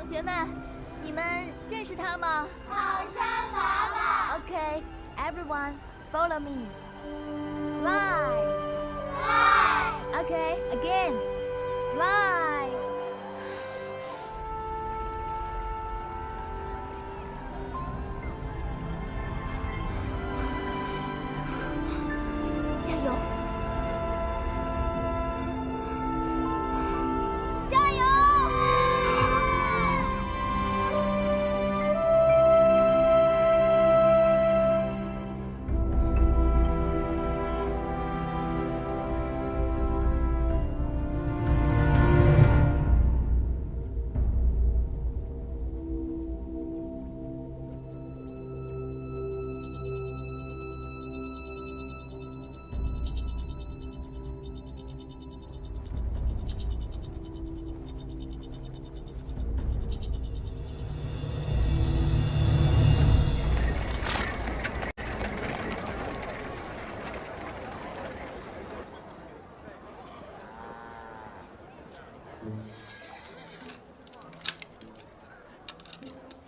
学们，你们认识他吗？好山娃娃。Okay, everyone, follow me. Fly. Fly. Okay, again. Fly. 加油！加油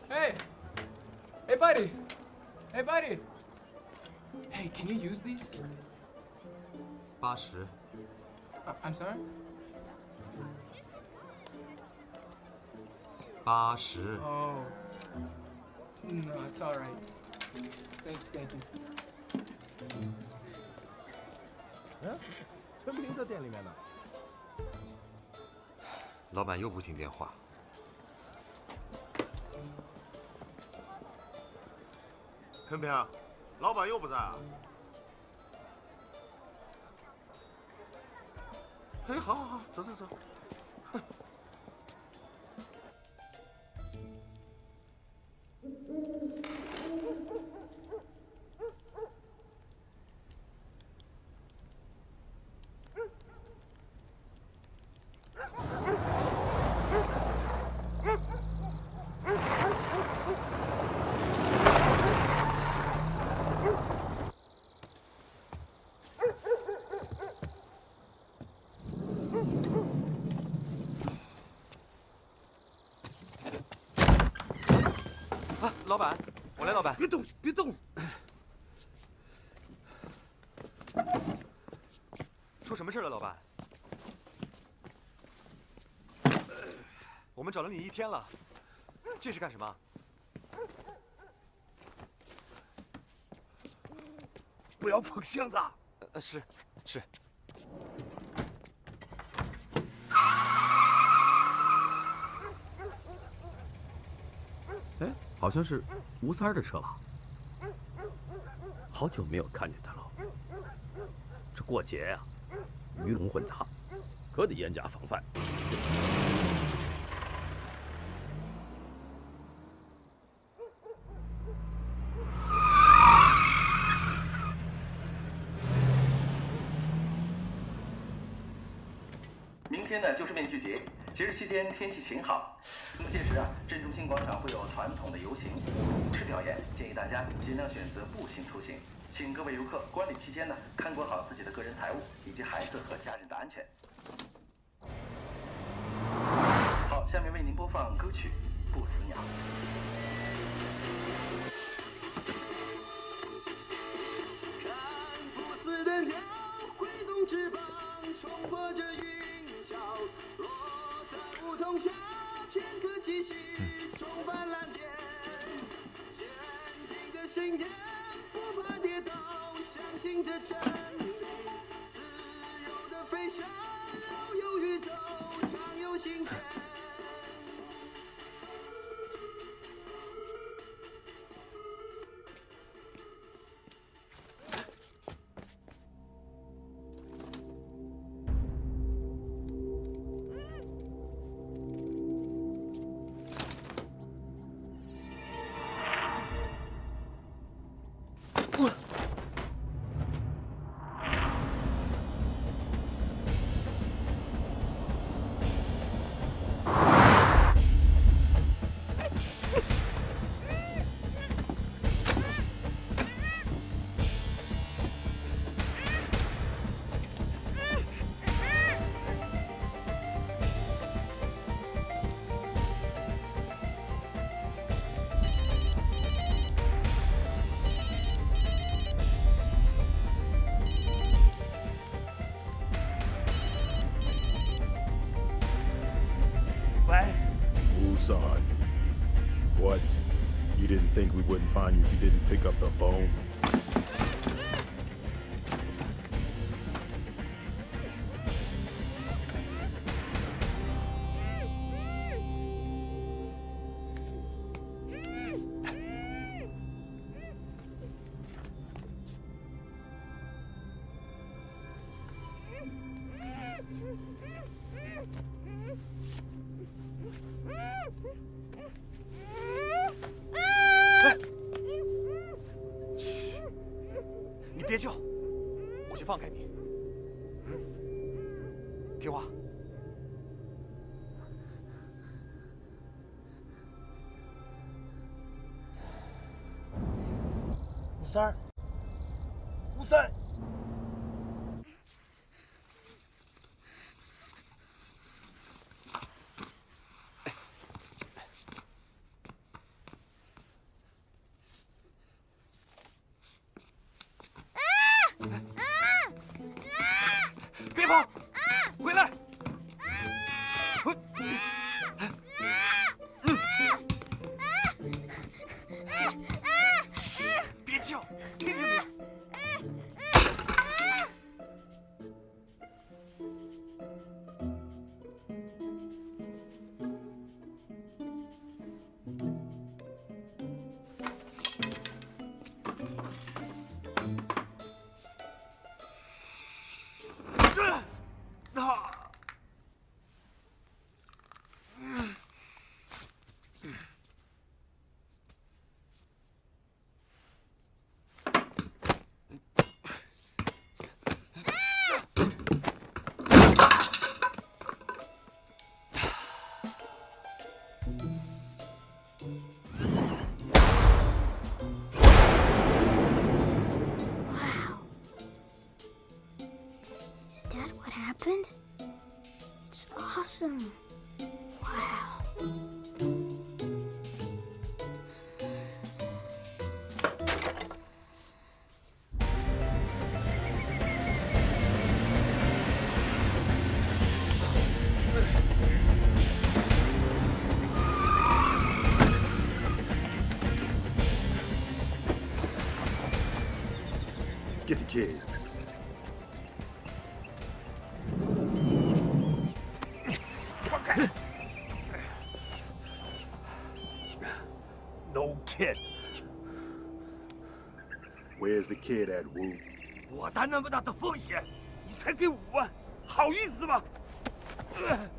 ！Hey! Hey, buddy! Hey, buddy! Hey, can you use these? 80。I'm sorry? 80。Oh. No, it's all right. Thank you. 嗯，陈平在店里面呢。老板又不听电话。陈平，老板又不在啊？哎，好好好，走走走。啊，老板，我来，老板。别动，别动！出什么事了，老板？我们找了你1天了，这是干什么？不要碰箱子。是。哎，好像是吴三儿的车吧？好久没有看见他了。这过节呀，鱼龙混杂，可得严加防范。明天呢就是面具节，节日期间天气晴好。那么届时啊，镇中心广场会有传统的游行、舞狮表演，建议大家尽量选择步行出行。请各位游客观礼期间呢，看管好自己的个人财物以及孩子和家人的安全。好，下面为您播放歌曲《不死鸟》。看不死的鸟挥动翅膀，冲破着云霄，落在梧桐下，片刻气息重返蓝天，坚定的信念不怕跌倒，相信着真理，自由的飞翔，遨游宇宙，畅游心田。Son. What? You didn't think we wouldn't find you if you didn't pick up the phone?别叫，我去放开你。听话。吴三儿，吴三。别跑！回来！嘘，别叫，听见没有？It's awesome. Wow. Get the kid. No kid. Where's the kid at, Wu? 我担那么大的风险，你才给5万，好意思吗？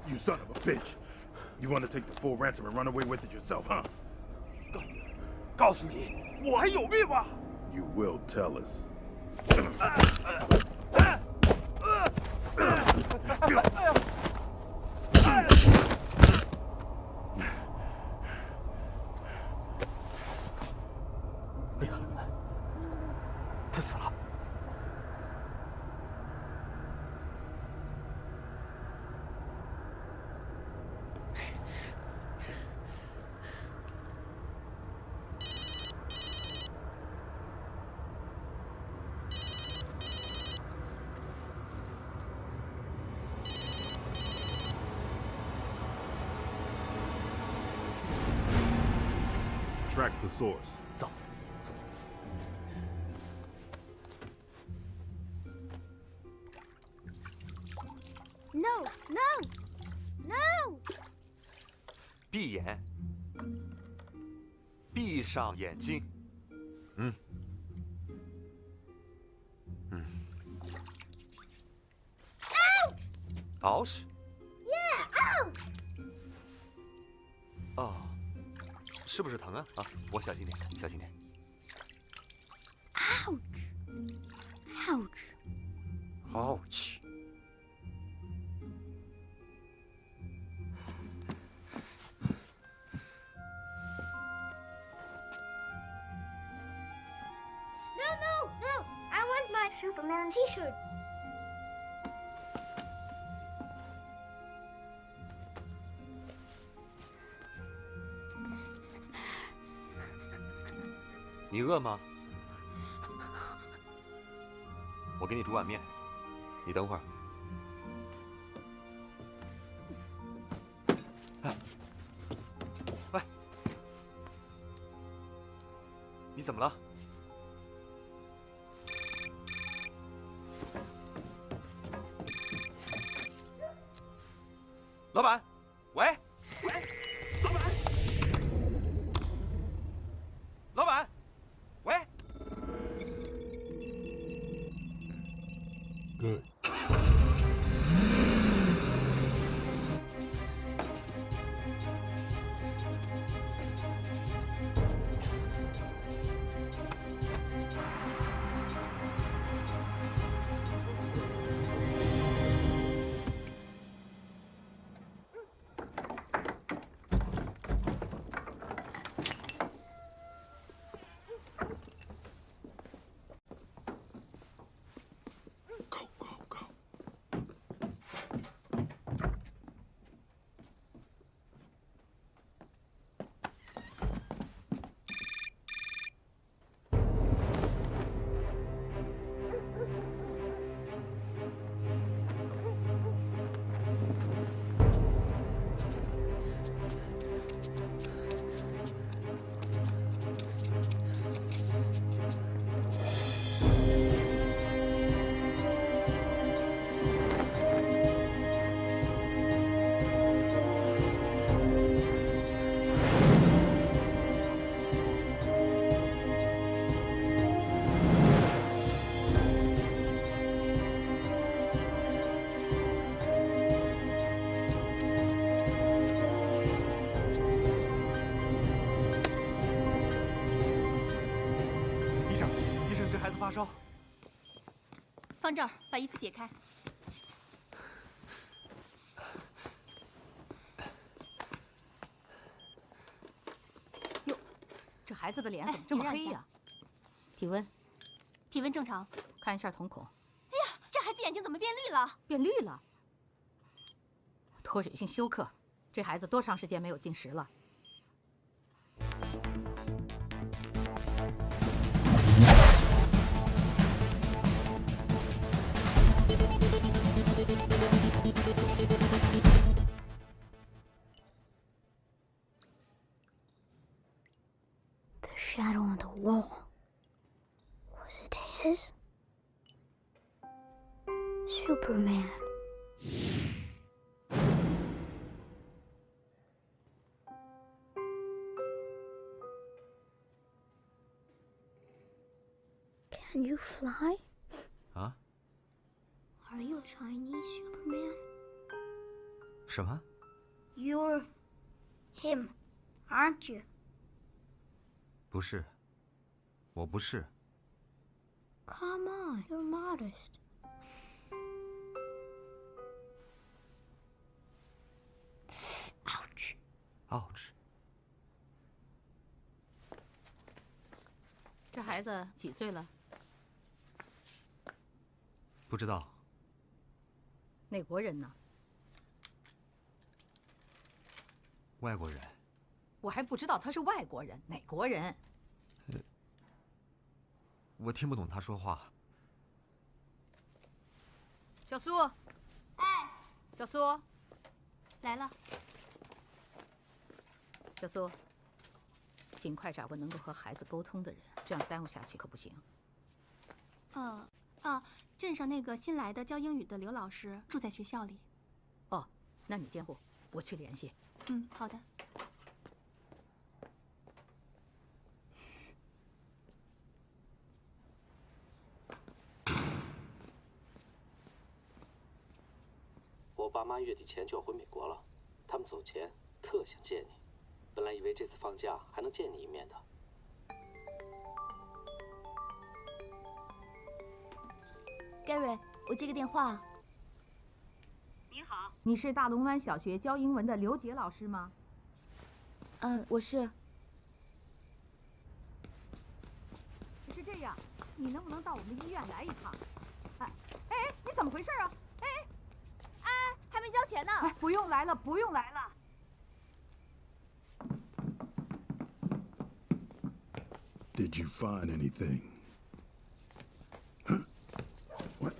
You son of a bitch. You want to take the full ransom and run away with it yourself, huh? 告诉你，我还有命吗？ You will tell us. Track the source. 走。 No, no, no! 闭眼，闭上眼睛。Ouch! Yeah, ouch! 哦，是不是疼啊？啊，我小心点，小心点。 Ouch! Ouch! Ouch! No! I want my Superman t-shirt. 你饿吗？我给你煮碗面，你等会儿。你怎么了？老板，喂，老板，老板，喂。Good. Go, go, go. 医生，医生，这孩子发烧。放这儿，把衣服解开。哟，这孩子的脸怎么这么黑呀？体温，体温正常。看一下瞳孔。哎呀，这孩子眼睛怎么变绿了？变绿了。脱水性休克，这孩子多长时间没有进食了？ The shadow on the wall. Was it his? Superman. Can you fly? 啊？ Are you a Chinese Superman? 什么？ You're him, aren't you? 不是，我不是。 Come on, you're modest. Ouch. Ouch。 这孩子几岁了？ 不知道。 哪国人呢？ 外国人。 我还不知道他是外国人，哪国人？ 我听不懂他说话。小苏，哎，小苏，来了。小苏，尽快找个能够和孩子沟通的人，这样耽误下去可不行。镇上那个新来的教英语的刘老师住在学校里。哦，那你监护，我去联系。嗯，好的。 我爸妈月底前就要回美国了，他们走前特想见你，本来以为这次放假还能见你一面的。Gary， 我接个电话。你好，你是大龙湾小学教英文的刘杰老师吗？我是。是这样，你能不能到我们医院来一趟？哎，你怎么回事啊？ 还没交钱呢。哎，不用来了，不用来了。 Did you find anything? Huh? What?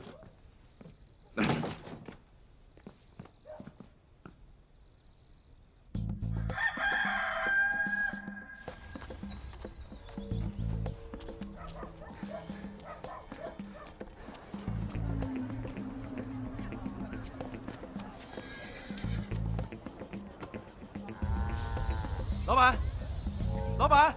老板，老板。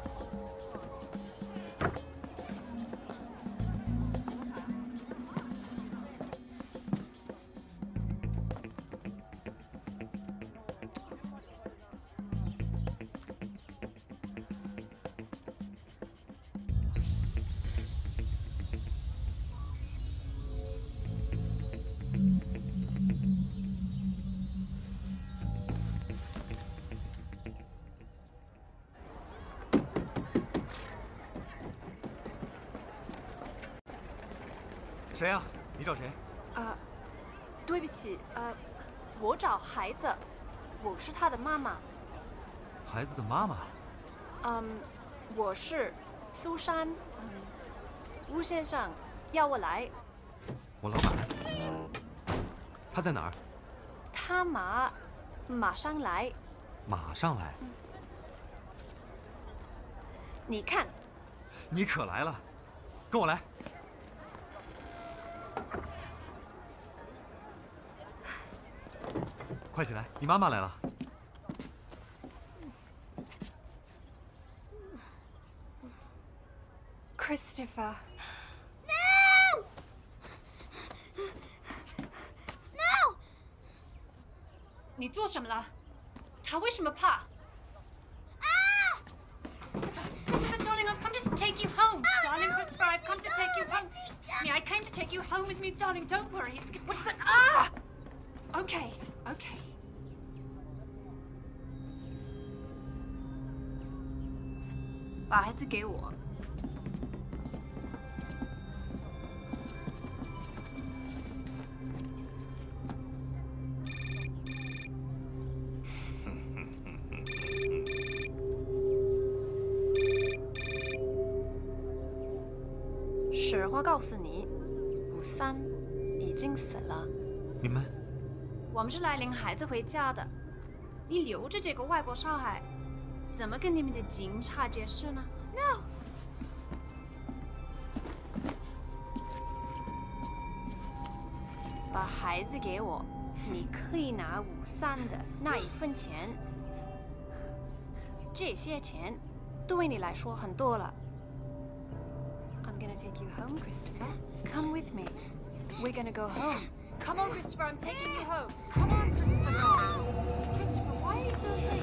谁呀？你找谁？对不起，我找孩子，我是他的妈妈。孩子的妈妈。我是苏珊。吴先生要我来。我老板。他在哪儿？他马上来。马上来。你看。你可来了，跟我来。 快起来！你妈妈来了。Christopher。No! No! 你做什么了？他为什么怕？Christopher, darling, I've come to take you home. Darling Christopher, I've come to take you home. Smee, I came to take you home with me, darling. Don't worry. What's that? Okay, okay. 把孩子给我。实话告诉你，吴三已经死了。你们？我们是来领孩子回家的。你留着这个外国小孩。 怎么跟你们的警察解释呢 ？No。把孩子给我，你可以拿53的那1分钱。这些钱对你来说很多了。I'm gonna take you home, Christopher. Come with me. We're gonna go home. Come on, Christopher. I'm taking you home. Come on, Christopher. Christopher, why are you so afraid?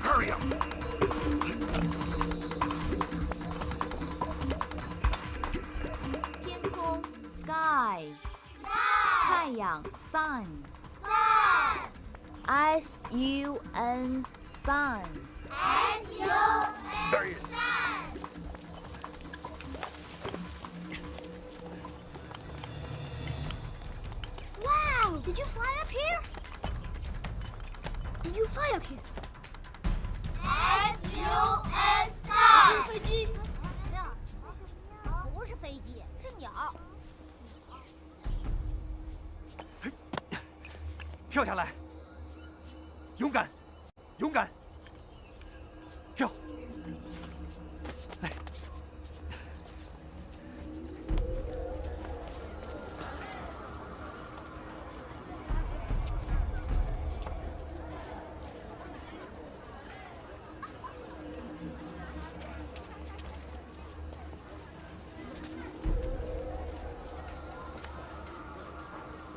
Hurry up! 天空 Sky. 太阳 sun. S-U-N sun. There he is. Wow! Did you fly up here? Did you fly up here? S-U-N 不是飞机，不是飞机，是鸟。跳下来，勇敢，勇敢，跳！来，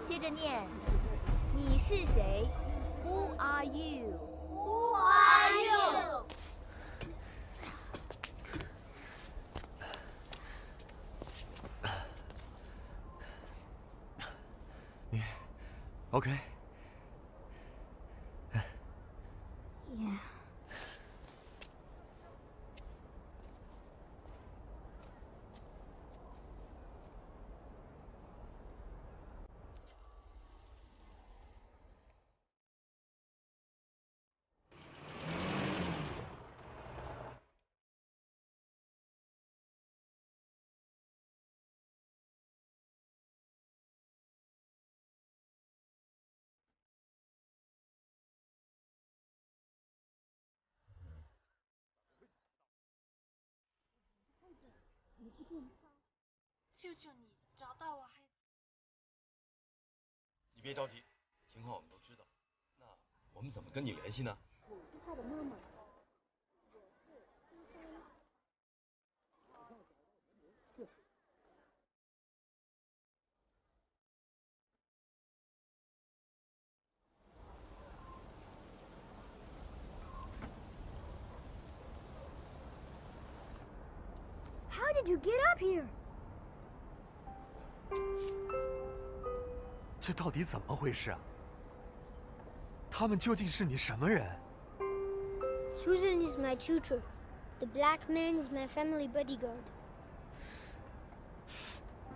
接着念，你是谁 ？Who are you? Who are you? OK。 Yeah.你不见他，救救你，找到我还……你别着急，情况我们都知道。那我们怎么跟你联系呢？我是他的妈妈。 How did you get up here? 这到底怎么回事啊？他们究竟是你什么人？ Susan is my tutor. The black man is my family bodyguard.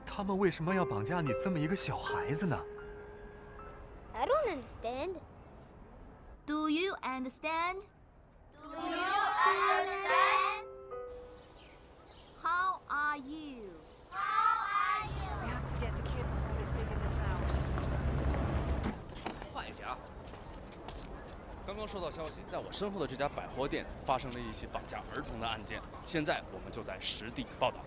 他们为什么要绑架你这么一个小孩子呢？ I don't understand. Do you understand? Do you understand? How are you? We have to get the kid before they figure this out. 快点！刚刚收到消息，在我身后的这家百货店发生了一起绑架儿童的案件，现在我们就在实地报道。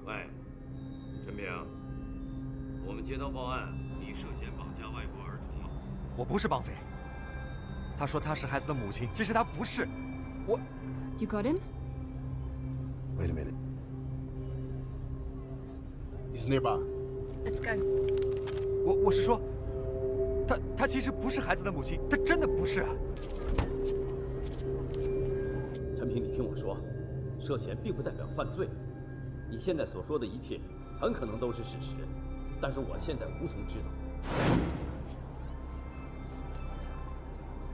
喂，陈平，我们接到报案，你涉嫌绑架外国儿童了。我不是绑匪。他说他是孩子的母亲，其实他不是。我。You got him? Wait a minute. He's nearby. Let's go. 我是说，他其实不是孩子的母亲，他真的不是。陈平，你听我说，涉嫌并不代表犯罪。你现在所说的一切，很可能都是事实，但是我现在无从知道。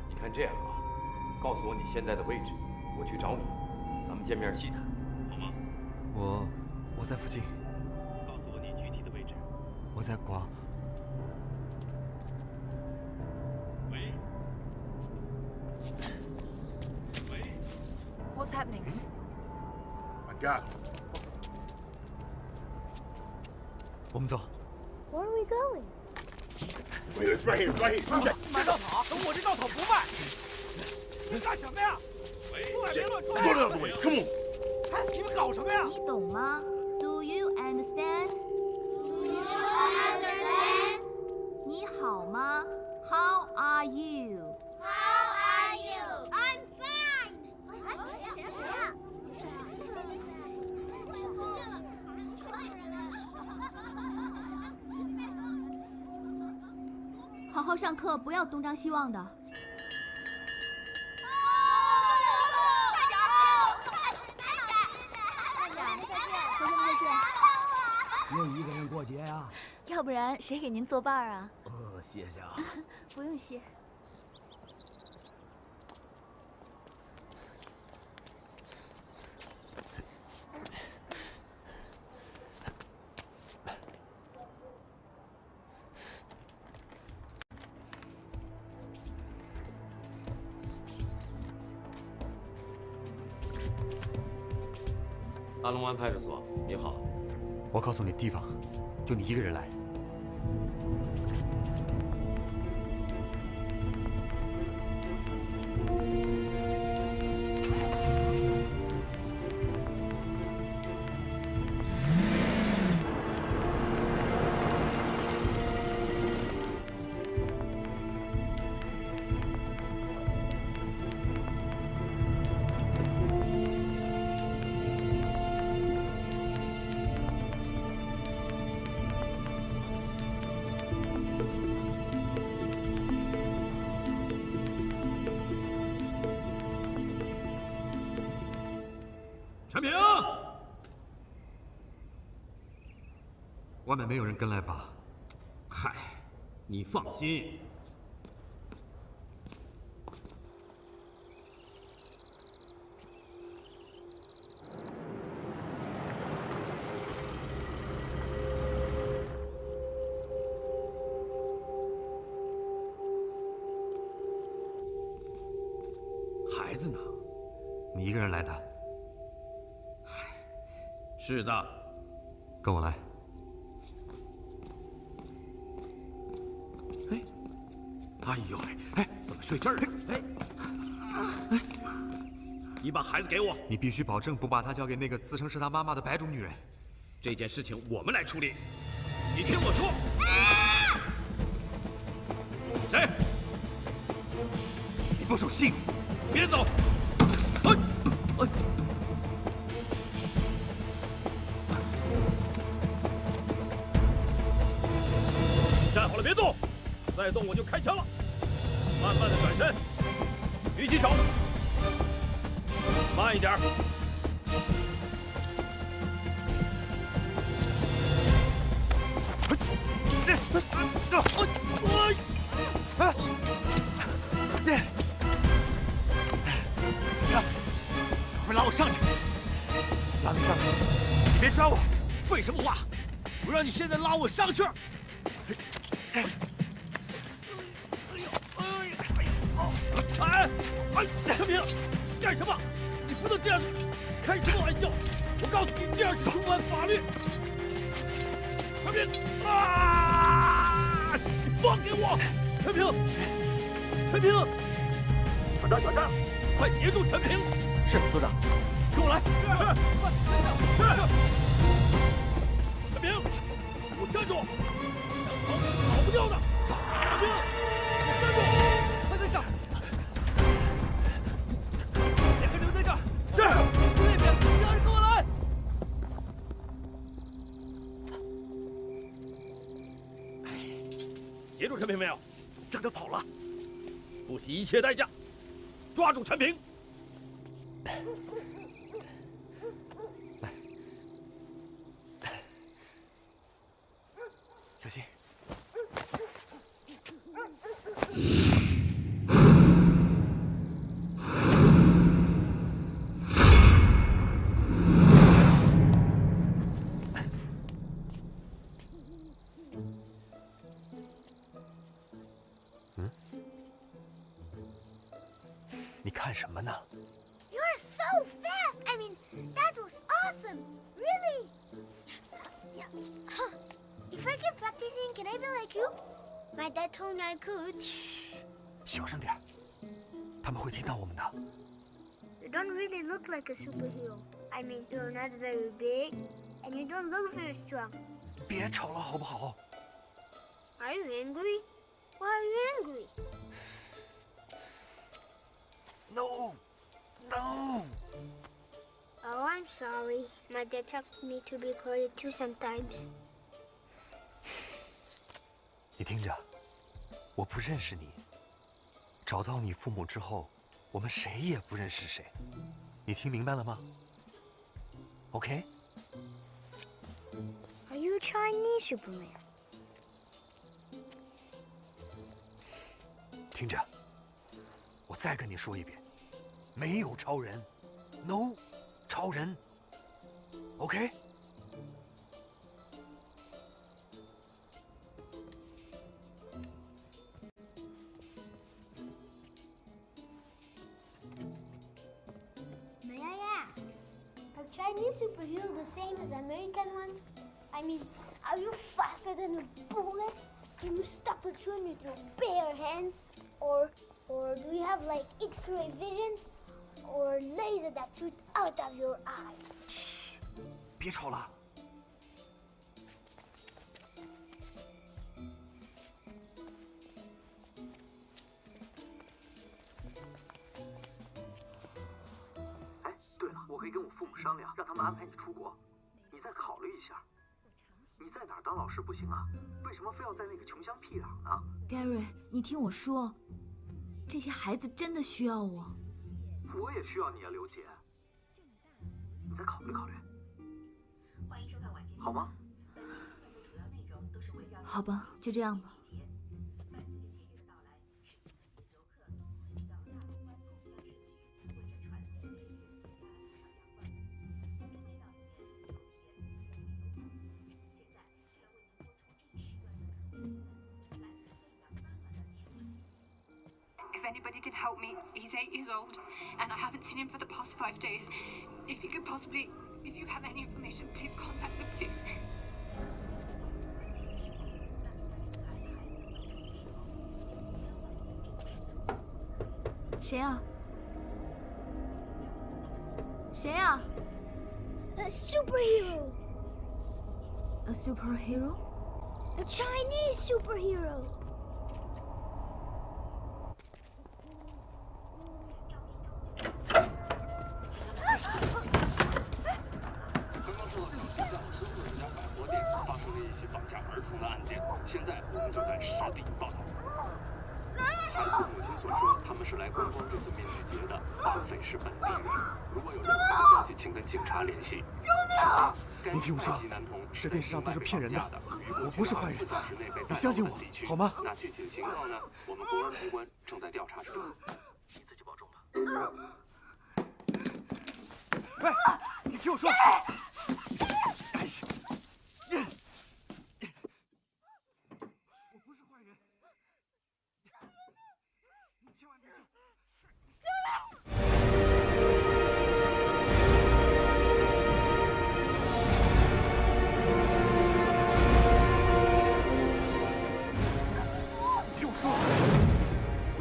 你看这样吧，告诉我你现在的位置，我去找你，咱们见面细谈，好吗？我在附近。告诉我你具体的位置。我在广。喂。喂。What's happening? I got him. 我们走。 Where are we going? Wait, it's right here, right here. 这稻草，我这稻草不卖。你干什么呀？出来别乱说。Go the other way. Come on. 哎，你们搞什么呀？你懂吗 ？Do you understand? Do you understand? 你好吗 ？How are you? How are you? I'm fine. 谁呀？好好上课，不要东张西望的。又一个人过节呀？要不然谁给您作伴啊？谢谢啊。不用谢。阿龙湾派出所，你好。我告诉你地方，就你一个人来。陈平，外面没有人跟来吧？嗨，你放心。孩子呢？你一个人来的？是的，跟我来。哎呦，怎么睡这儿？你把孩子给我，你必须保证不把他交给那个自称是他妈妈的白种女人。这件事情我们来处理。你听我说。谁？你不守信，别走！站好了，别动！再动我就开枪了。慢慢的转身，举起手，慢一点。快拉我上去！拉你上来！你别抓我！废什么话！我让你现在拉我上去！陈平，干什么？你不能这样！开什么玩笑！我告诉你，这样是触犯法律。陈平，啊！你放给我！陈平，陈平，小张，快截住陈平！是，组长。跟我来！是。陈平，给我站住！想逃是跑不掉的。走，陈平，站住！快跟上！别跟留在这儿。是。那边，其他人跟我来。截住陈平没有？让他跑了。不惜一切代价，抓住陈平。小心！你看什么呢？ You're so fast! I mean, that was awesome! Really? Yeah. Huh. If I keep practicing, can I be like you? My dad told me I could. 嘘，小声点，他们会听到我们的。You don't really look like a superhero. I mean, you're not very big, and you don't look very strong. 别吵了，好不好？ Are you angry? Why are you angry? No, no. Oh, I'm sorry. My dad tells me to be quiet too sometimes. 你听着，我不认识你。找到你父母之后，我们谁也不认识谁。你听明白了吗 ？OK？ Are you a Chinese Superman? 听着，我再跟你说一遍，没有超人 ，No 超人 ，OK？ May I ask, are Chinese superheroes the same as American ones? I mean, are you faster than a bullet? Can you stop a train with your bare hands? Or do you have like X-ray vision? Or laser that shoot out of your eyes? 嘘，别吵了。哎，对了，我可以跟我父母商量，让他们安排你出国。你再考虑一下。你在哪儿当老师不行啊？为什么非要在那个穷乡僻壤呢？ Gary， 你听我说，这些孩子真的需要我。我也需要你啊，刘姐。你再考虑考虑，欢迎收看晚间好吗？本期新闻的主要内容都是围绕好吧，就这样吧。伴随着节日的到来，世界各地游客都汇聚到大龙湾共享盛举，为这传统的节日自家涂上阳光。味道里面有甜，自然也有苦。现在就要为您播出这一时段的特别新闻，来自喂养妈妈的求助信息。 If anybody can help me, he's 8 years old, and I haven't seen him for the past 5 days. If you have any information, please contact the police. 谁啊？谁啊 A superhero! A superhero? A Chinese superhero! 刚刚收到消息，在我身后的一家百货店发生了一起绑架儿童的案件，现在我们就在实地报道。孩子母亲所说，他们是来观光这次面具节的，绑匪是本地人。如果有任何的消息，请跟警察联系。你听我说，这电视上都是骗人的，我不是坏人，你相信我，好吗？那具体的情况呢？我们公安机关正在调查之中。你自己保重吧。喂，你听我说。哎呀，我不是坏人，你千万别去。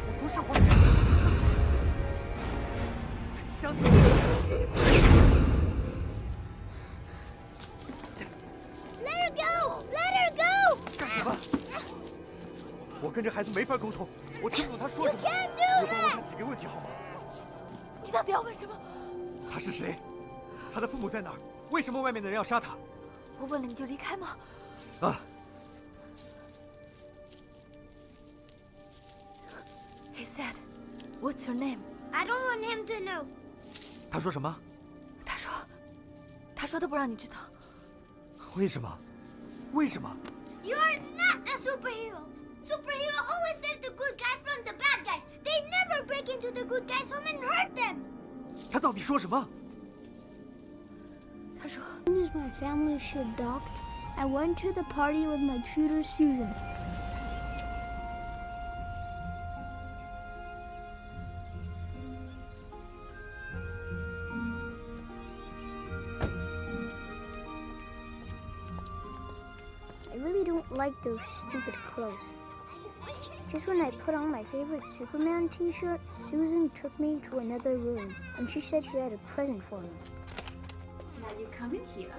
我不是坏人，相信我。Let her go! Let her go! 干什么？我跟这孩子没法沟通，我听不懂他说什么。 You can't do 你帮我看几个问题好吗？你到底要问什么？他是谁？他的父母在哪儿？为什么外面的人要杀他？我问了你就离开吗？啊！ He said, "What's your name?" I don't want him to know. 他说什么？他说他不让你知道。为什么？为什么？ You're not a superhero. Superhero always save the good guys from the bad guys. They never break into the good guys' home and hurt them. 他到底说什么？他说 As soon as my family ship docked, I went to the party with my tutor Susan. I really don't like those stupid clothes. Just when I put on my favorite Superman t-shirt, Susan took me to another room, and she said she had a present for me. Now you come in here,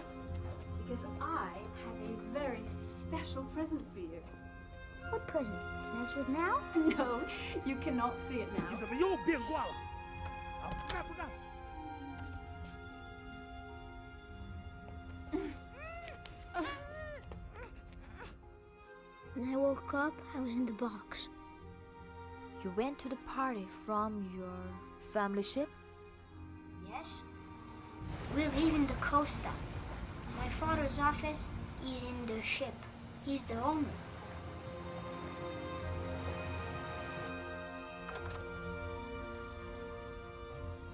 because I have a very special present for you. What present? Can I see it now? No, you cannot see it 你 now. 怎么又变卦了？啊，不干不干！ When I woke up, I was in the box. You went to the party from your family ship? Yes. We're leaving the costa. My father's office is in the ship. He's the owner.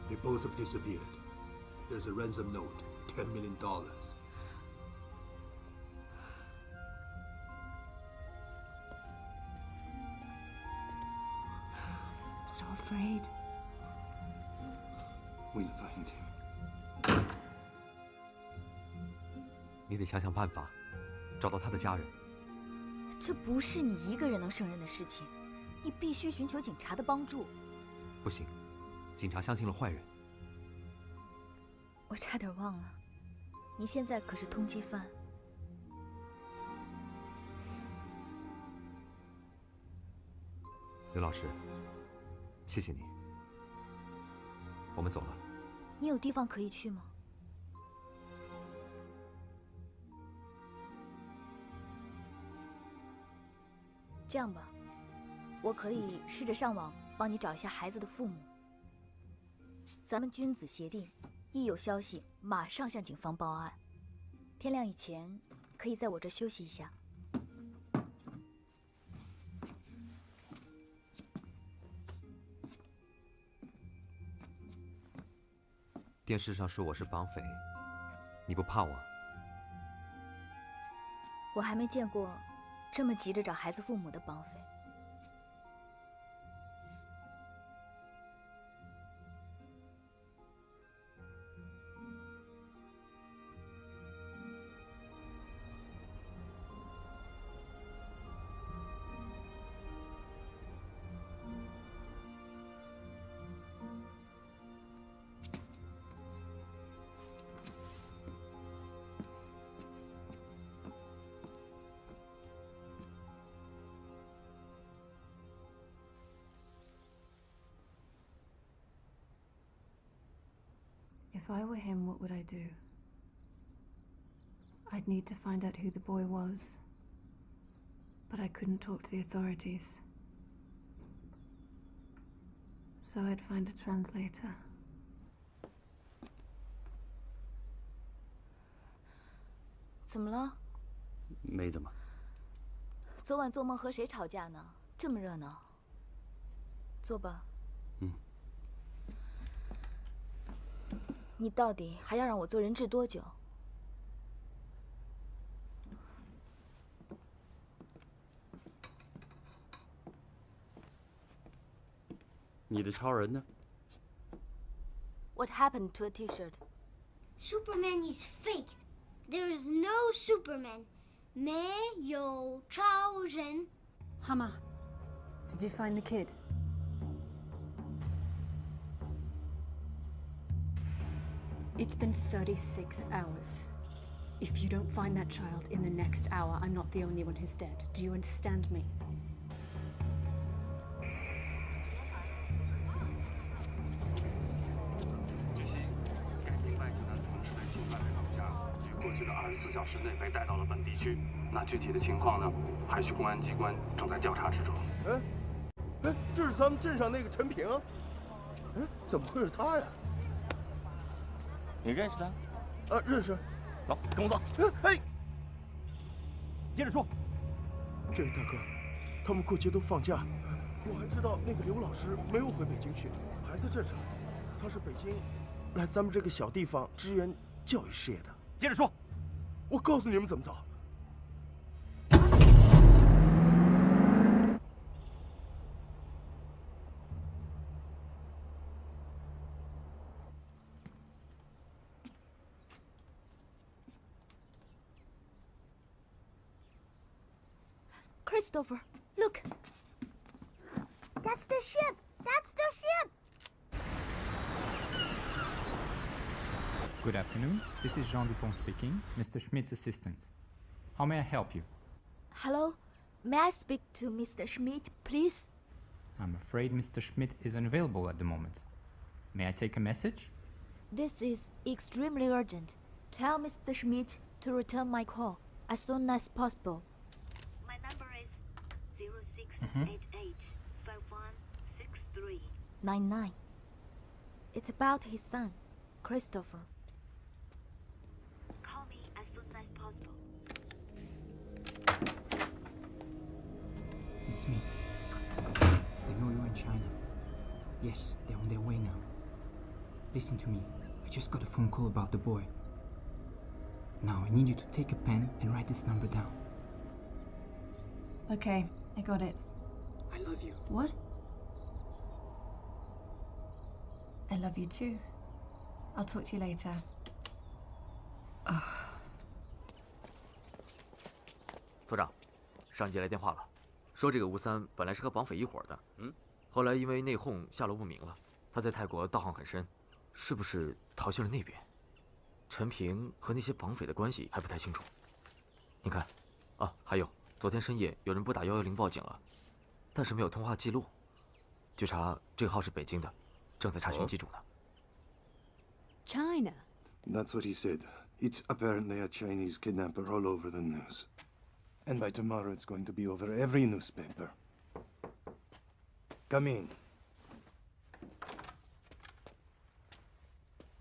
They both have disappeared. There's a ransom note, $10 million. I'm so afraid. We'll find him. 你得想想办法，找到他的家人。这不是你一个人能胜任的事情，你必须寻求警察的帮助。不行，警察相信了坏人。我差点忘了，你现在可是通缉犯。刘老师，谢谢你。我们走了。你有地方可以去吗？这样吧，我可以试着上网帮你找一下孩子的父母。咱们君子协定，一有消息马上向警方报案。天亮以前可以在我这休息一下。电视上说我是绑匪，你不怕我？我还没见过这么急着找孩子父母的绑匪。If I were him, what would I do? I'd need to find out who the boy was. But I couldn't talk to the authorities. So I'd find a translator. 怎么了？没怎么。昨晚做梦和谁吵架呢？这么热闹。坐吧。你到底还要让我做人质多久？你的超人呢 ？What happened to a T-shirt? Superman is fake. There's no Superman. 没有超人。Hama, did you find the kid? It's been 36 hours. If you don't find that child in the next hour, I'm not the only one who's dead. Do you understand me? 据悉，该名外籍男同事被尽快被绑架，于过去的24小时内被带到了本地区。那具体的情况呢？还需公安机关正在调查之中。哎，这是咱们镇上那个陈平。哎，怎么会是他呀？ 你认识他？认识。走，跟我走。哎，接着说。这位大哥，他们过节都放假，我还知道那个刘老师没有回北京去，还在镇上。他是北京来咱们这个小地方支援教育事业的。接着说。我告诉你们怎么走。 Christopher, look! That's the ship! That's the ship! Good afternoon. This is Jean Dupont speaking, Mr. Schmidt's assistant. How may I help you? Hello? May I speak to Mr. Schmidt, please? I'm afraid Mr. Schmidt is unavailable at the moment. May I take a message? This is extremely urgent. Tell Mr. Schmidt to return my call as soon as possible. My number is 0688 51 99. It's about his son, Christopher. Call me as soon as possible. It's me. They know you're in China. Yes, they're on their way now. Listen to me. I just got a phone call about the boy. Now I need you to take a pen and write this number down. Okay, I got it. I love you. What? I love you too. I'll talk to you later. 所长，上级来电话了，说这个吴三本来是和绑匪一伙的，后来因为内讧下落不明了。他在泰国道行很深，是不是逃去了那边？陈平和那些绑匪的关系还不太清楚。你看，啊，还有昨天深夜有人拨打110报警了，但是没有通话记录。据查，这个号是北京的，正在查询机主呢。China. That's what he said. It's apparently a Chinese kidnapper all over the news. And by tomorrow it's going to be over every newspaper. Come in.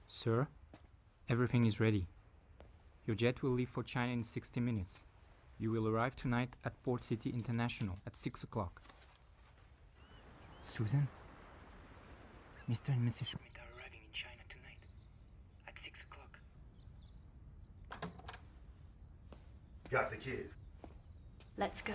Sir, everything is ready. Your jet will leave for China in 60 minutes. You will arrive tonight at Port City International at 6 o'clock. Susan, Mr. and Mrs. Schmidt are arriving in China tonight at 6 o'clock. Got the kid. Let's go.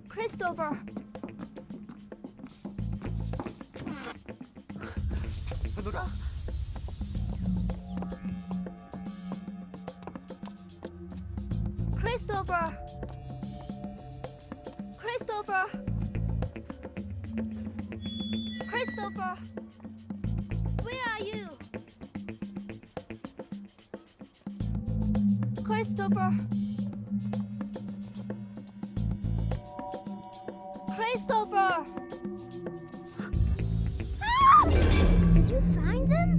Christopher. 分头找。Christopher. Christopher. Christopher. Where are you? Christopher. Christopher! Did you find them?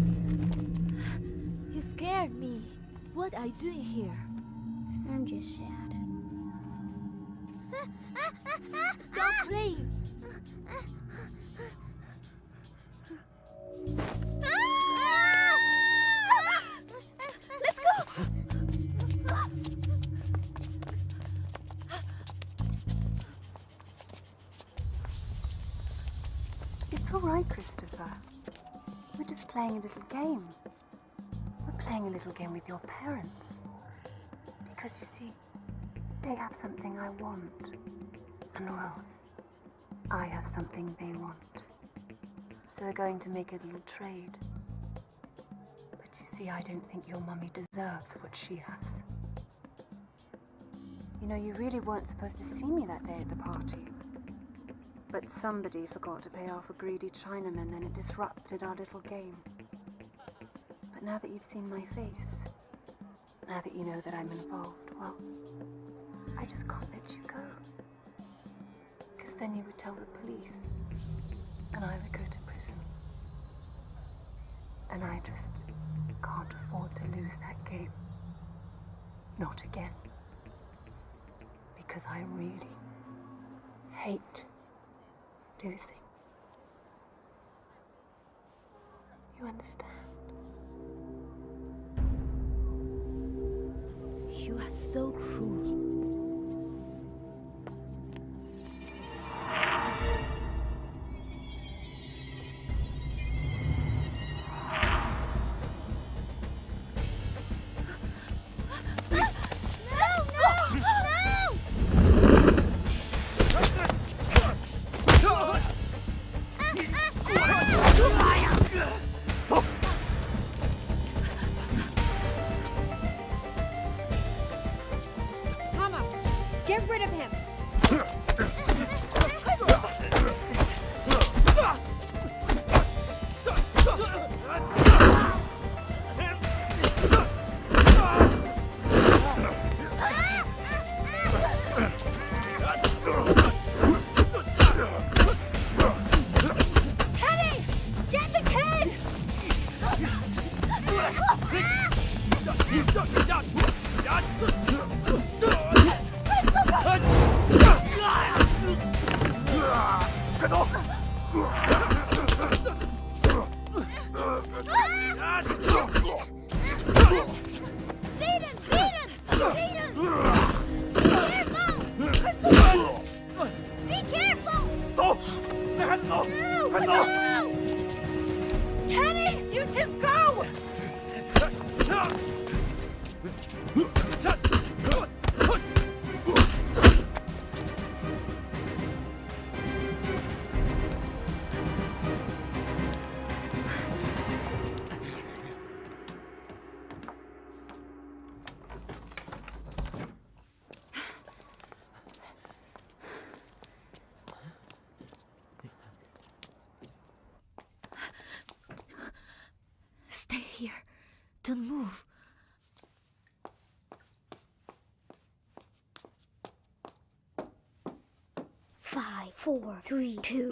You scared me. What are you doing here? I'm just sad. Stop playing! Let's go! It's all right, Christopher. We're just playing a little game. We're playing a little game with your parents. Because you see, they have something I want. And well, I have something they want. So we're going to make a little trade. But you see, I don't think your mummy deserves what she has. You know, you really weren't supposed to see me that day at the party. But somebody forgot to pay off a greedy Chinaman, and it disrupted our little game. But now that you've seen my face, now that you know that I'm involved, well, I just can't let you go. Because then you would tell the police, and I would go to prison. And I just can't afford to lose that game. Not again. Because I really hate losing. You understand? You are so cruel. 快走！ Beat him! Beat him! Beat him! Careful! Be careful! 走，带孩子走，快走！ Kenny, you two go! Stay here. Don't move. Five, 4, 3, 2.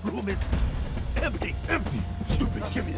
Room is empty. Empty. Stupid Jimmy.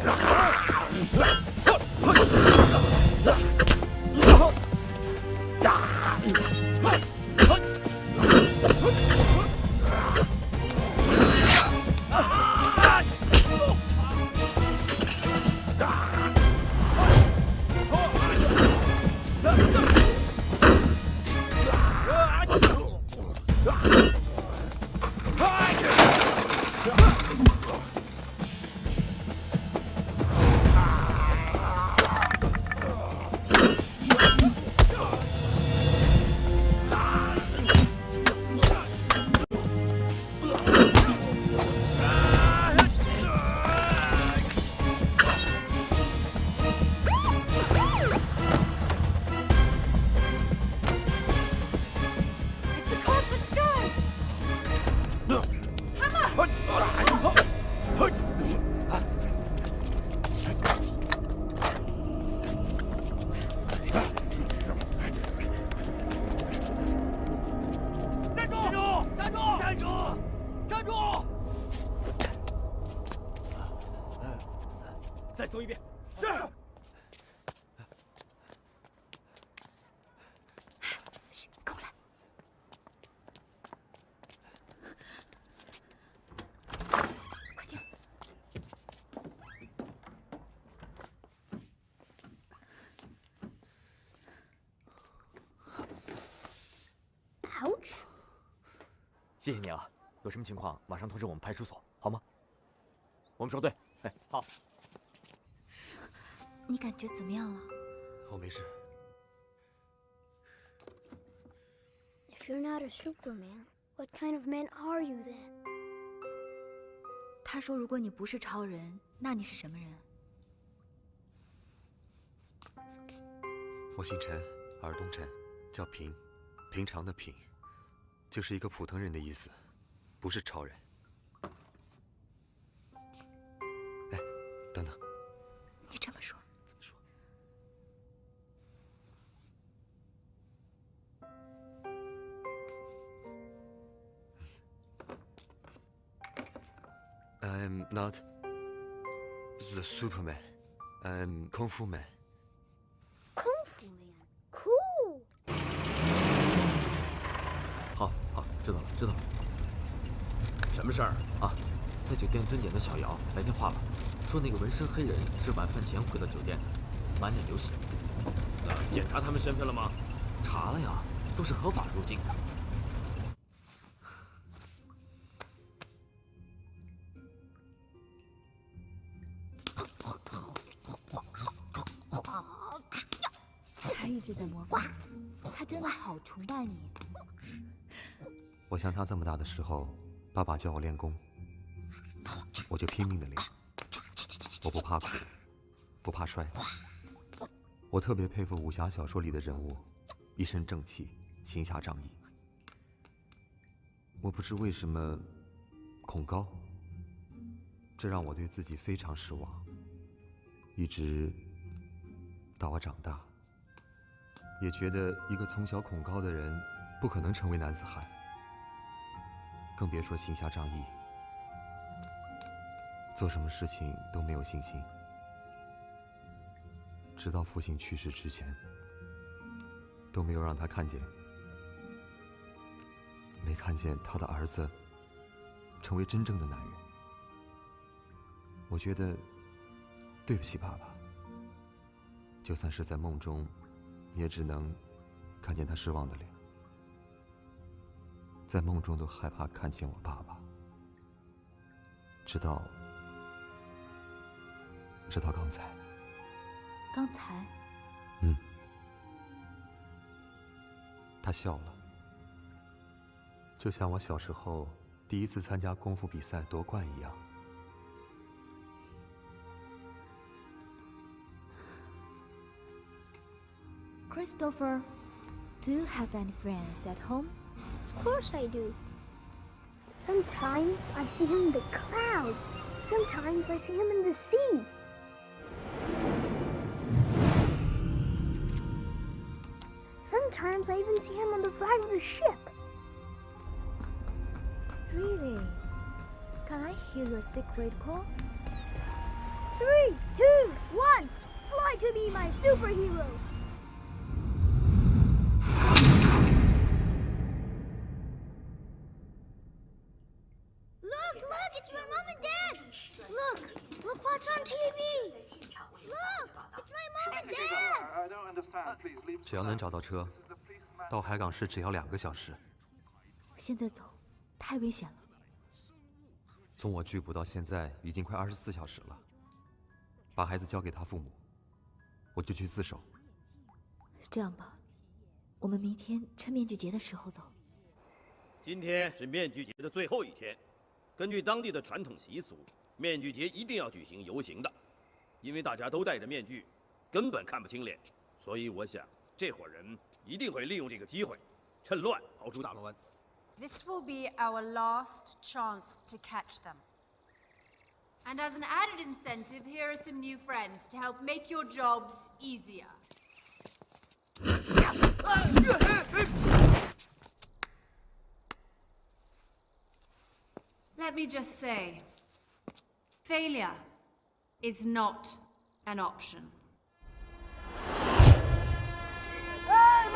再搜一遍。是。嘘，跟我来。快进。Ouch！ 谢谢你啊，有什么情况马上通知我们派出所，好吗？我们守队。哎，好。 你感觉怎么样了？我没事。 If you're not a Superman, what kind of man are you then? 他说，如果你不是超人，那你是什么人？我姓陈，耳东陈，叫平，平常的平，就是一个普通人的意思，不是超人。哎，等等。你这么说。 I'm not the Superman. 功夫美。功夫 man，cool。好，知道了。什么事儿啊？在酒店针点的小姚来电话了，说那个纹身黑人是晚饭前回到酒店的，满脸流血。那检查他们身份了吗？查了呀，都是合法入境的。他一直在模仿，他真的好崇拜你。我像他这么大的时候，爸爸教我练功，我就拼命的练。我不怕苦，不怕摔。我特别佩服武侠小说里的人物，一身正气，行侠仗义。我不知为什么恐高，这让我对自己非常失望。一直到我长大，也觉得一个从小恐高的人不可能成为男子汉，更别说行侠仗义，做什么事情都没有信心。直到父亲去世之前，都没有让他看见，没看见他的儿子成为真正的男人。我觉得对不起爸爸，就算是在梦中，也只能看见他失望的脸。在梦中都害怕看见我爸爸，直到刚才。刚才，他笑了，就像我小时候第一次参加功夫比赛夺冠一样。Christopher, do you have any friends at home? Of course I do. Sometimes I see him in the clouds. Sometimes I see him in the sea. Sometimes I even see him on the flag of the ship. Really? Can I hear your secret call? 3, 2, 1, fly to be my superhero. Look, it's my mom and dad. Look what's on TV. Look, it's my mom and dad. 只要能找到车，到海港市只要2个小时。现在走，太危险了。从我拒捕到现在已经快24小时了。把孩子交给他父母，我就去自首。这样吧，我们明天趁面具节的时候走。今天是面具节的最后一天，根据当地的传统习俗，面具节一定要举行游行的，因为大家都戴着面具，根本看不清脸，所以我想这伙人一定会利用这个机会，趁乱逃出大陆湾。This will be our last chance to catch them. And as an added incentive, here are some new friends to help make your jobs easier. Let me just say, failure is not an option. Hey,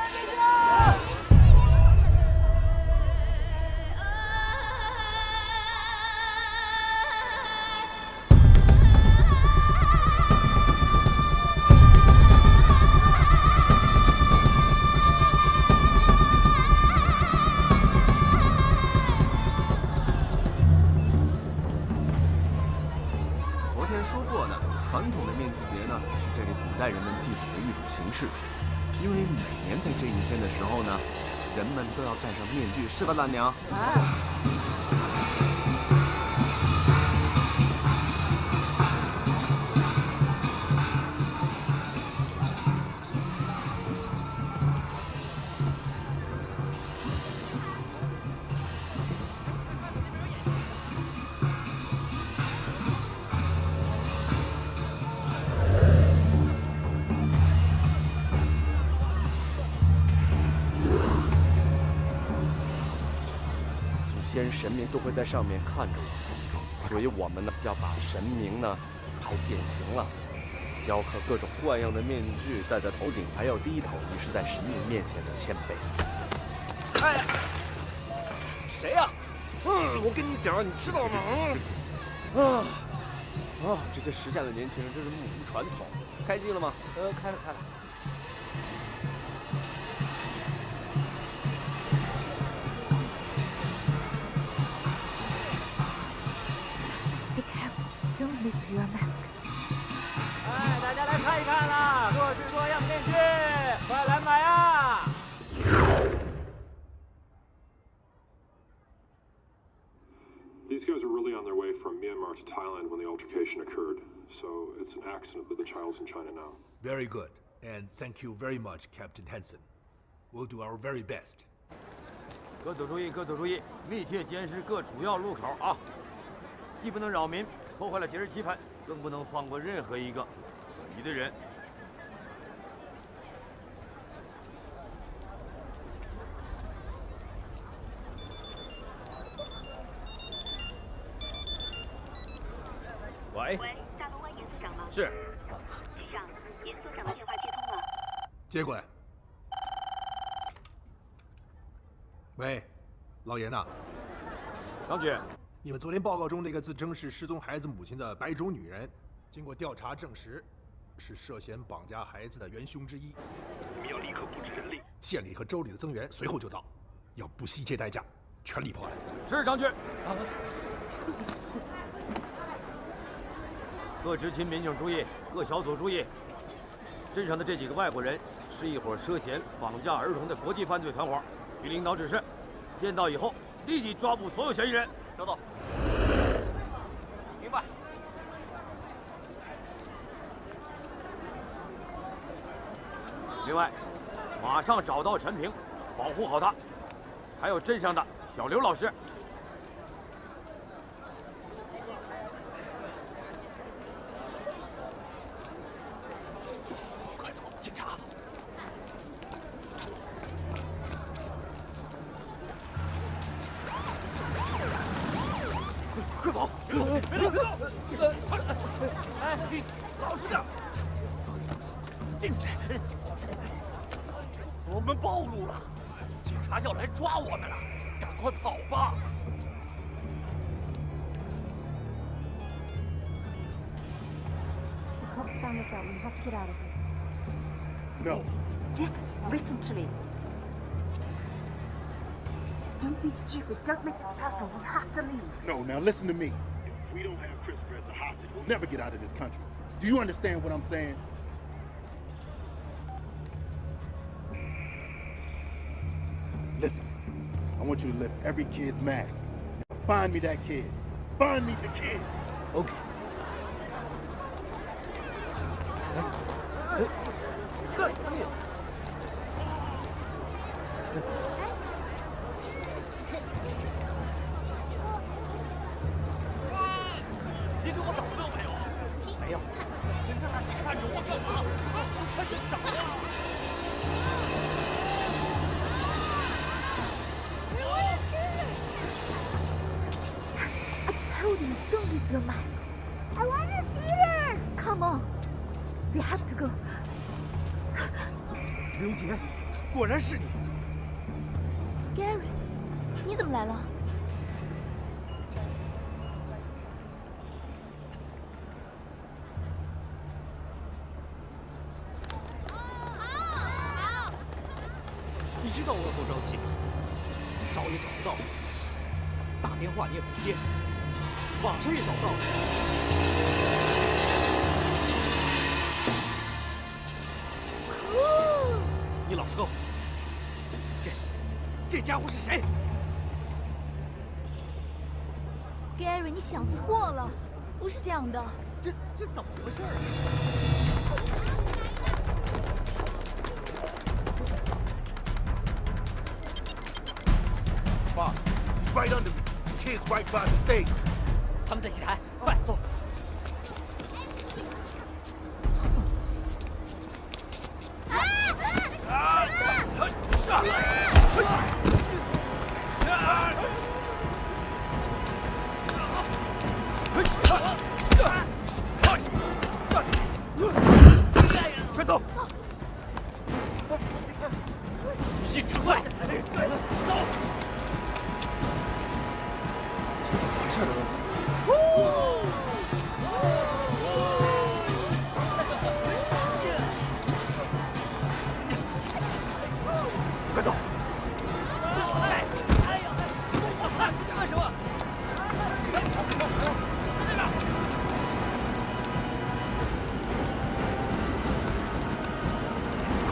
传统的面具节呢，是这里古代人们祭祖的一种形式。因为每年在这一天的时候呢，人们都要戴上面具，是吧，大娘？先神明都会在上面看着我们，所以我们呢要把神明呢拍变形了。雕刻各种怪样的面具，戴在头顶还要低头，以示在神明面前的谦卑。哎呀，谁呀？我跟你讲，你知道吗？这些时下的年轻人真是目无传统。开机了吗？开了。Be careful, don't lift your mask. 哎，大家来看一看啦，各式各样的面具，快来买啊！ These guys are really on their way from Myanmar to Thailand when the altercation occurred, so it's an accident that the child's in China now. Very good, and thank you very much, Captain Henson. We'll do our very best. 各组注意，密切监视各主要路口啊！既不能扰民，破坏了节日气氛，更不能放过任何一个可疑的人。 喂，大龙湾严所长吗？是。局长，严所长的电话接通了。接过来。喂，老严呐。张局，你们昨天报告中那个自称是失踪孩子母亲的白种女人，经过调查证实，是涉嫌绑架孩子的元凶之一。你们要立刻布置人力，县里和州里的增援随后就到，要不惜一切代价，全力破案。是张局。各执勤民警注意，各小组注意，镇上的这几个外国人是一伙涉嫌绑架儿童的国际犯罪团伙。据领导指示，见到以后立即抓捕所有嫌疑人。收到。明白。另外，马上找到陈平，保护好他，还有镇上的小刘老师。 警察，快跑！别动！哎，老实点！进去！我们暴露了，警察要来抓我们了，赶快跑吧！ The cops found us out. We have to get out of here. No. Listen to me. Don't be stupid. Don't make this personal. We have to leave. No, now listen to me. If we don't have Christopher as a hostage, We'll never get out of this country. Do you understand what I'm saying? Listen, I want you to lift every kid's mask. Find me that kid. Find me the kid. Okay. 你给我找到没有？没有。你看着我干嘛？快去找呀！ I told you, don't leave your mask. I want to see her. Come on. We have to go. 刘杰，果然是你。 Gary， 你怎么来了？你知道我有多着急，找也找不到，打电话你也不接，网上也找不到。你老实告诉我，这家伙是谁 ？Gary， 你想错了，不是这样的。这怎么回事啊？ Boss, right under me. Kid's right by the stage. 他们在戏台，快走！啊！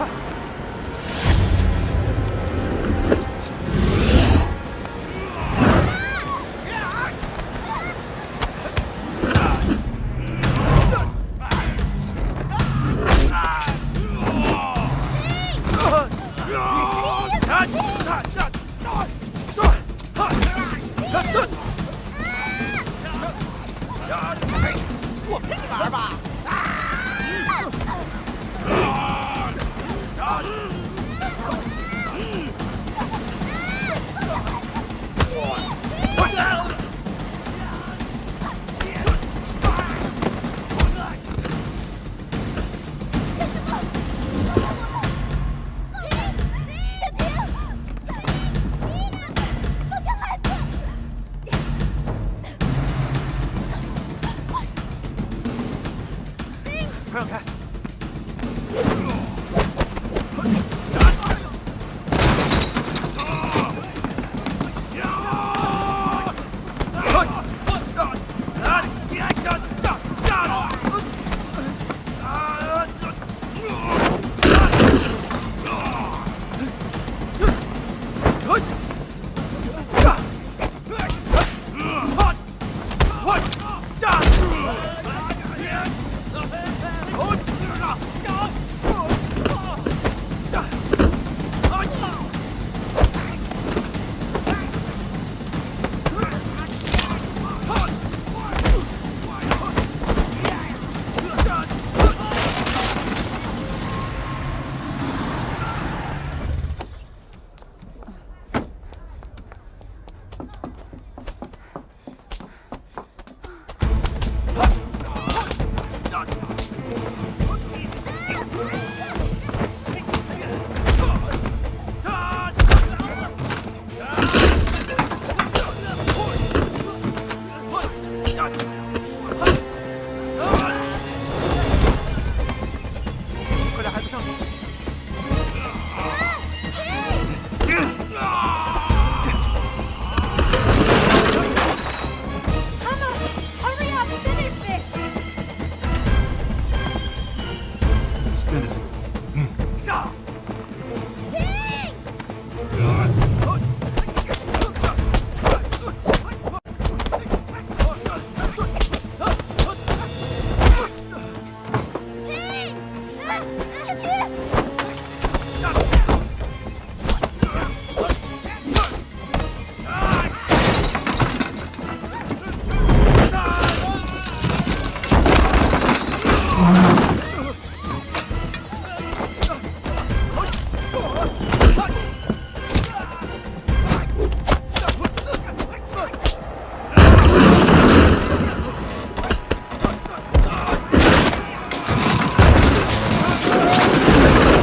快！我陪你玩吧。快让开！快带孩子上去！ 快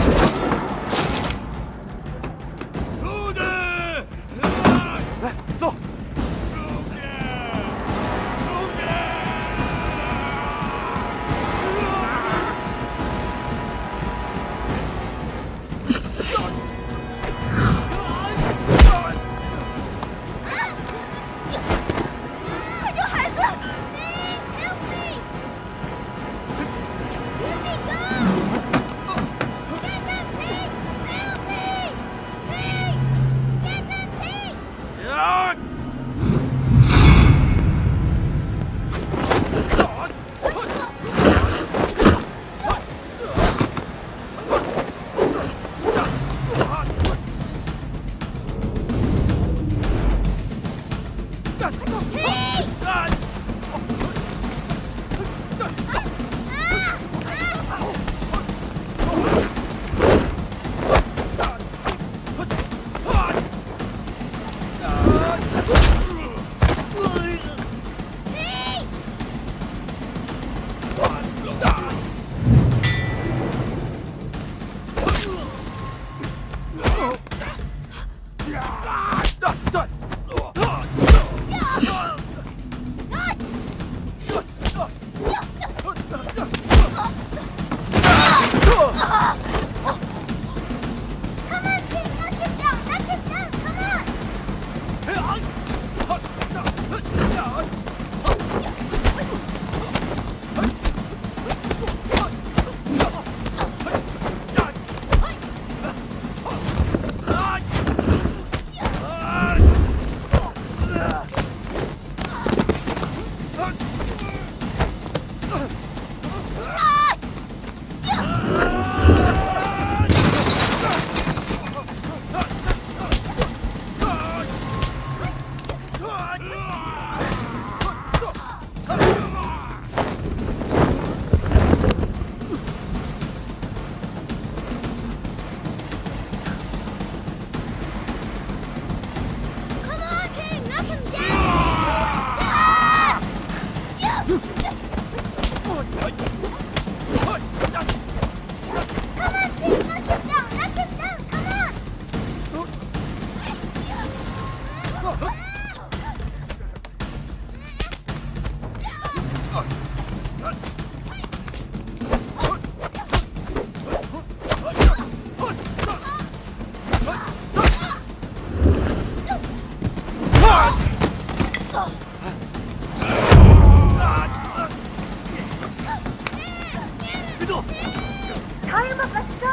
Tie him up, let's go!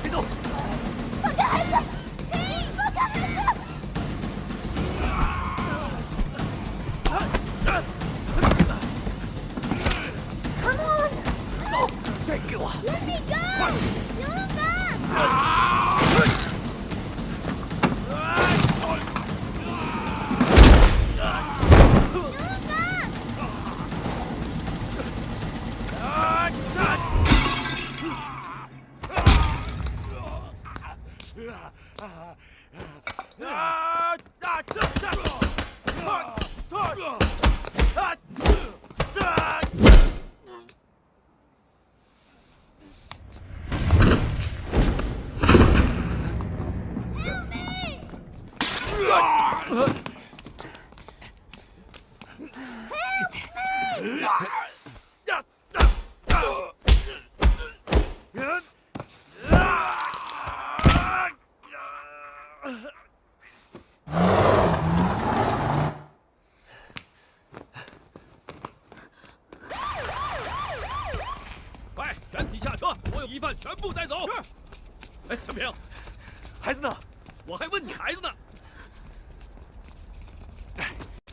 别动！放开孩子！嘿，放开孩子！ Come on！ 走，这给我。 Let me go！ 勇敢！ 快，全体下车，所有疑犯全部带走。是。哎，陈平，孩子呢？我还问你孩子呢。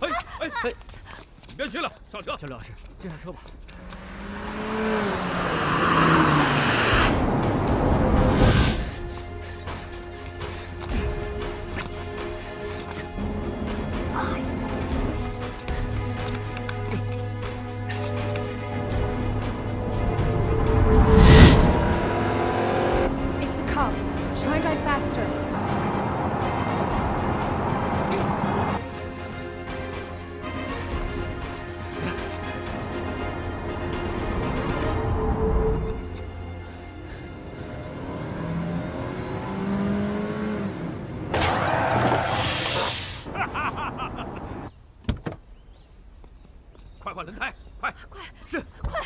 哎，你别去了，上车。小刘老师，先上车吧。 快换轮胎，快！快！是，快！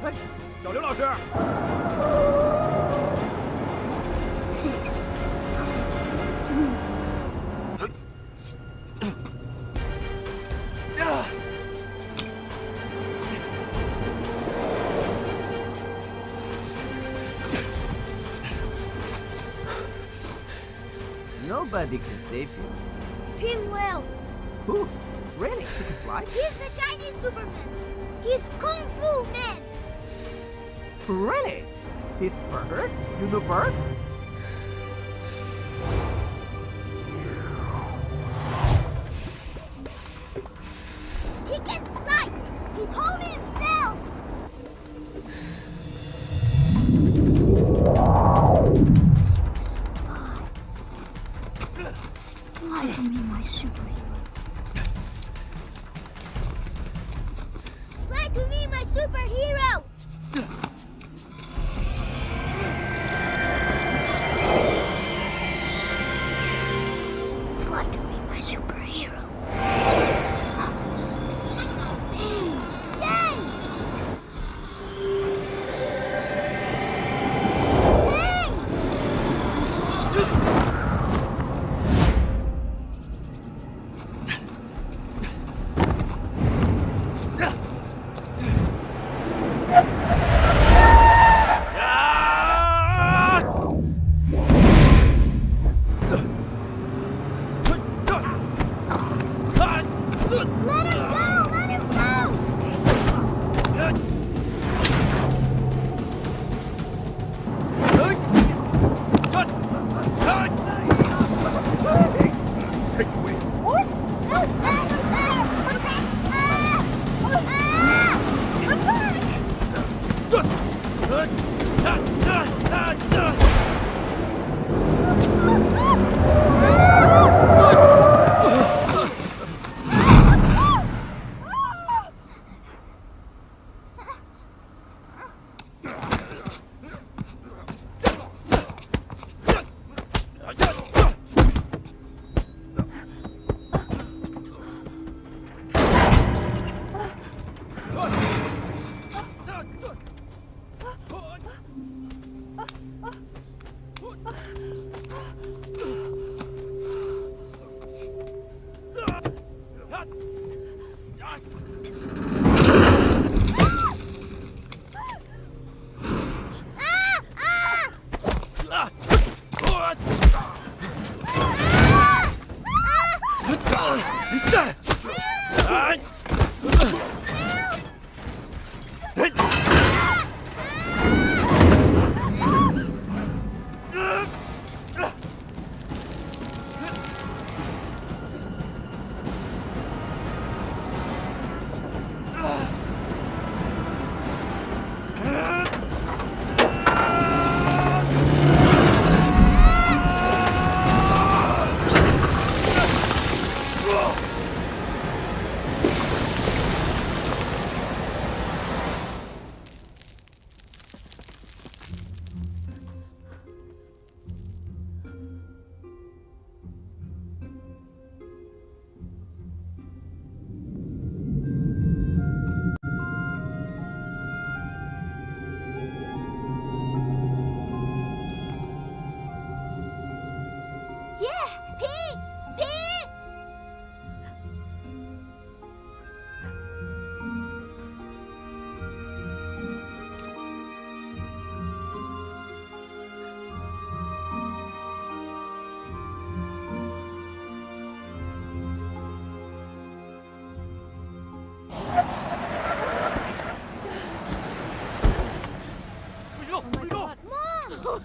哎，小刘老师。Nobody can save you. Ping will. Who? Really? He can fly? He's the Chinese Superman. He's Kung Fu Man. Really? He's bird? You know bird? He can fly. He told me himself. Fly to me, my superhero. Fly to me, my superhero. Fly to me, my superhero. Yay!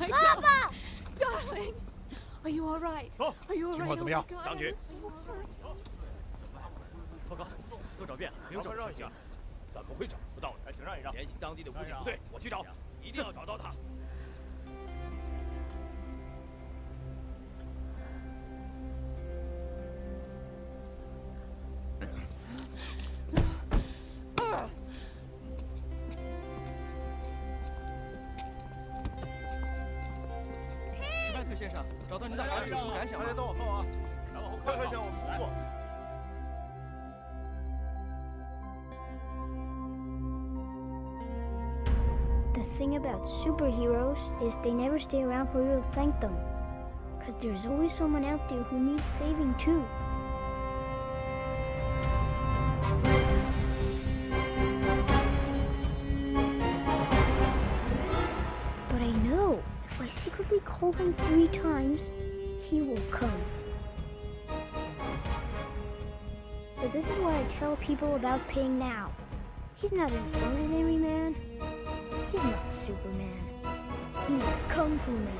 Papa! Darling! Are you all right? Are you all right? 情况怎么样？ Oh my God, 当局 I'm so worried. 报告，都找遍了，没有找到家。怎么会找不到呢？请让一让，联系当地的武警部队，我去找，一定要找到他。 史迈特先生，找到您的孩子有什么感想吗？大家都往后啊，快快向我们工作。 The thing about superheroes is they never stay around for you to thank them. Because there's always someone out there who needs saving too. But I know if I secretly call him 3 times, he will come. So this is what I tell people about Ping now. He's not an ordinary man. He's not Superman. He's Kung Fu Man.